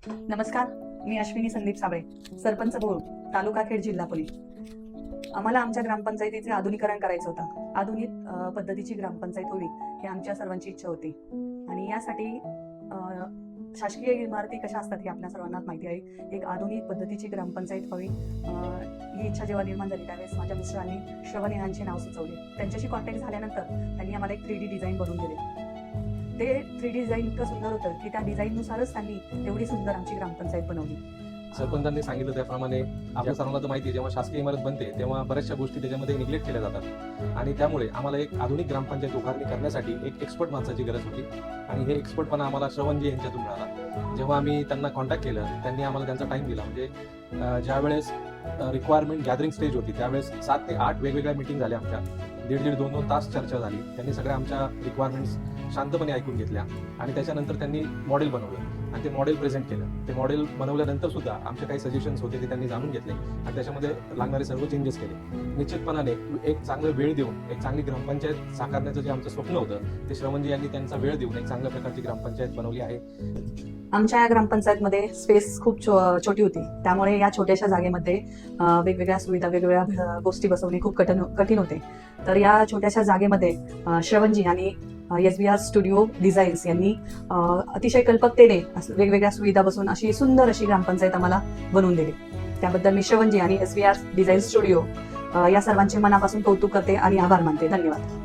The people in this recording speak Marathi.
नमस्कार, मी अश्विनी संदीप साबळे, सरपंच बोर, तालुका खेड, जिल्हा पुणे. आम्हाला आमच्या ग्रामपंचायतीचे आधुनिकीकरण करायचं होतं. आधुनिक पद्धतीची ग्रामपंचायत व्हावी ही आमच्या सर्वांची इच्छा होती. आणि यासाठी शासकीय इमारती कशा असतात हे आपल्या सर्वांनाच माहिती आहे. एक आधुनिक पद्धतीची ग्रामपंचायत व्हावी ही इच्छा जेव्हा निर्माण झाली त्यावेळेस माझ्या मिस्टरांनी श्रवण यांचे नाव सुचवले. त्यांच्याशी कॉन्टॅक्ट झाल्यानंतर त्यांनी आम्हाला एक 3D डिझाईन बनवून दिले. ते 3D डिझाईन इतकं सुंदर होतं की त्या डिझाईननुसारच त्यांनी एवढी सुंदर आमची ग्रामपंचायत बनवली. सरपंचांनी सांगितलं त्याप्रमाणे आपल्या सर्वांना तर माहिती आहे, जेव्हा शासकीय इमारत बनते तेव्हा बऱ्याचशा गोष्टी त्याच्यामध्ये निग्लेक्ट केल्या जातात आणि त्यामुळे आम्हाला एक आधुनिक ग्रामपंचायत उभारणी करण्यासाठी एक एक्सपर्ट माणसाची गरज होती आणि हे एक्सपर्टपणा आम्हाला श्रवणजी यांच्यातून मिळाला. जेव्हा आम्ही त्यांना कॉन्टॅक्ट केलं त्यांनी आम्हाला त्यांचा टाइम दिला. म्हणजे ज्यावेळेस रिक्वायरमेंट गॅदरिंग स्टेज होती त्यावेळेस 7 ते 8 वेगवेगळ्या मीटिंग झाल्या आमच्या. 1.5-2 तास चर्चा झाली. त्यांनी सगळ्या आमच्या रिक्वायरमेंट्स शांतपणे ऐकून घेतल्या आणि त्याच्यानंतर त्यांनी मॉडेल बनवलं आणि ते मॉडेल प्रेझेंट केलं. ते मॉडेल बनवल्यानंतर सुद्धा आमचे काही सजेशन्स होते ते त्यांनी जाणून घेतले आणि त्याच्यामध्ये लागणारे सर्व चेंजेस केले. निश्चितपणाने एक चांगलं वेळ देऊन एक चांगली ग्रामपंचायत साकारण्याचं जे आमचं स्वप्न होतं ते श्रवणजी यांनी त्यांचा वेळ देऊन एक चांगल्या प्रकारची ग्रामपंचायत बनवली आहे. आमच्या या ग्रामपंचायतमध्ये स्पेस खूप छोटी होती, त्यामुळे या छोट्याशा जागेमध्ये वेगवेगळ्या सुविधा वेगवेगळ्या गोष्टी बसवणे खूप कठीण होते. तर या छोट्याशा जागेमध्ये श्रवणजी आणि SBR स्टुडिओ डिझाईन्स यांनी अतिशय कल्पकतेने वेगवेगळ्या सुविधा बसवून अशी सुंदर अशी ग्रामपंचायत आम्हाला बनवून दिली. त्याबद्दल मी श्रवणजी आणि SBR डिझाईन स्टुडिओ या सर्वांचे मनापासून कौतुक करते आणि आभार मानते. धन्यवाद.